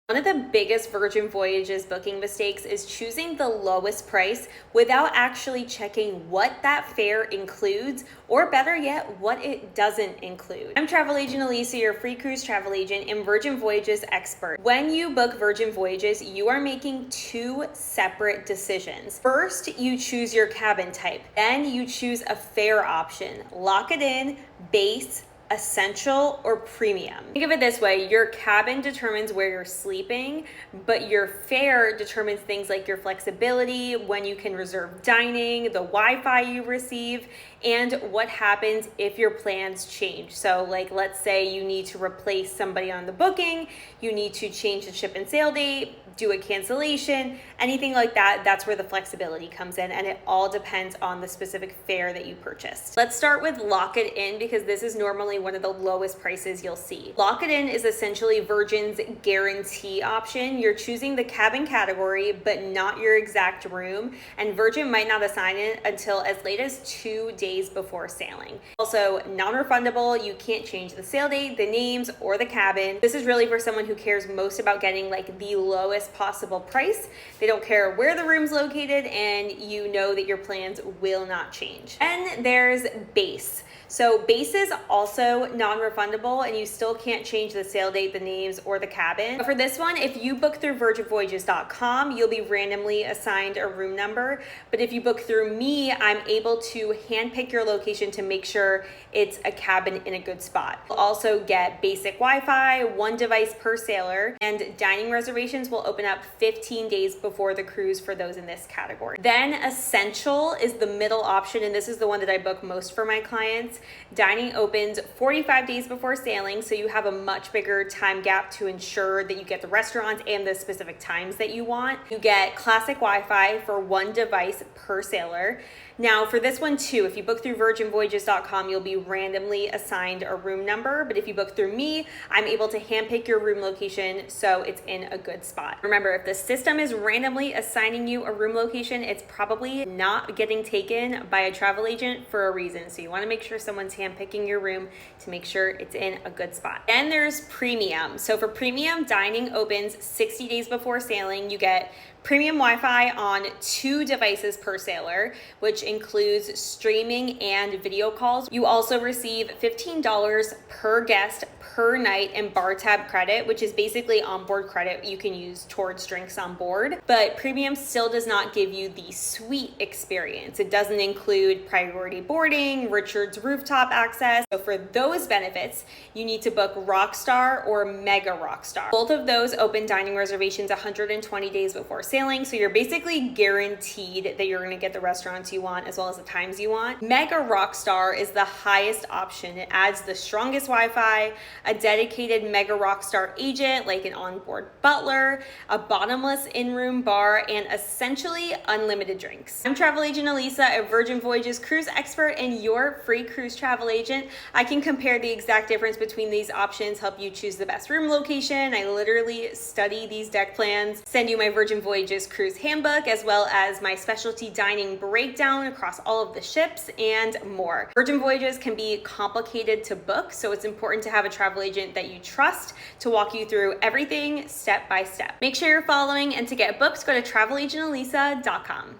One of the biggest Virgin Voyages booking mistakes is choosing the lowest price without actually checking what that fare includes, or better yet, what it doesn't include. I'm travel agent Elisa, your free cruise travel agent and Virgin Voyages expert. When you book Virgin Voyages, you are making two separate decisions. First, you choose your cabin type. Then you choose a fare option. Lock it in, base, essential, or premium. Think of it this way: your cabin determines where you're sleeping, but your fare determines things like your flexibility, when you can reserve dining, the Wi-Fi you receive, and what happens if your plans change. So like, let's say you need to replace somebody on the booking, you need to change the ship and sail date, do a cancellation, anything like that. That's where the flexibility comes in, and it all depends on the specific fare that you purchased. Let's start with Lock It In, because this is normally one of the lowest prices you'll see. Lock It In is essentially Virgin's guarantee option. You're choosing the cabin category, but not your exact room, and Virgin might not assign it until as late as 2 days before sailing. Also, non-refundable. You can't change the sail date, the names, or the cabin. This is really for someone who cares most about getting like the lowest possible price. They don't care where the room's located, and you know that your plans will not change. And there's base. So base is also non-refundable, and you still can't change the sail date, the names, or the cabin. But for this one, if you book through virginvoyages.com, you'll be randomly assigned a room number. But if you book through me, I'm able to handpick your location to make sure it's a cabin in a good spot. You'll also get basic Wi-Fi, 1 device per sailor, and dining reservations will open up 15 days before the cruise for those in this category. Then essential is the middle option, and this is the one that I book most for my clients. Dining opens 45 days before sailing, so you have a much bigger time gap to ensure that you get the restaurants and the specific times that you want. You get classic Wi-Fi for 1 device per sailor. Now for this one too, if you book through virginvoyages.com, you'll be randomly assigned a room number, but if you book through me, I'm able to handpick your room location so it's in a good spot. Remember, if the system is randomly assigning you a room location, it's probably not getting taken by a travel agent for a reason. So you want to make sure someone's handpicking your room to make sure it's in a good spot. Then there's premium. So for premium, dining opens 60 days before sailing. You get premium Wi-Fi on 2 devices per sailor, which includes streaming and video calls. You also receive $15 per guest per night in bar tab credit, which is basically onboard credit you can use towards drinks on board. But premium still does not give you the suite experience. It doesn't include priority boarding, Richard's rooftop access. So for those benefits, you need to book Rockstar or Mega Rockstar. Both of those open dining reservations 120 days before sailing, so you're basically guaranteed that you're going to get the restaurants you want as well as the times you want. Mega Rockstar is the highest option. It adds the strongest Wi-Fi, a dedicated Mega Rockstar agent like an onboard butler, a bottomless in-room bar, and essentially unlimited drinks. I'm travel agent Elisa, a Virgin Voyages cruise expert and your free cruise travel agent. I can compare the exact difference between these options, help you choose the best room location. I literally study these deck plans, send you my Virgin Voyages cruise handbook, as well as my specialty dining breakdown across all of the ships and more. Virgin Voyages can be complicated to book, so it's important to have a travel agent that you trust to walk you through everything step by step. Make sure you're following, and to get booked, go to travelagentelisa.com.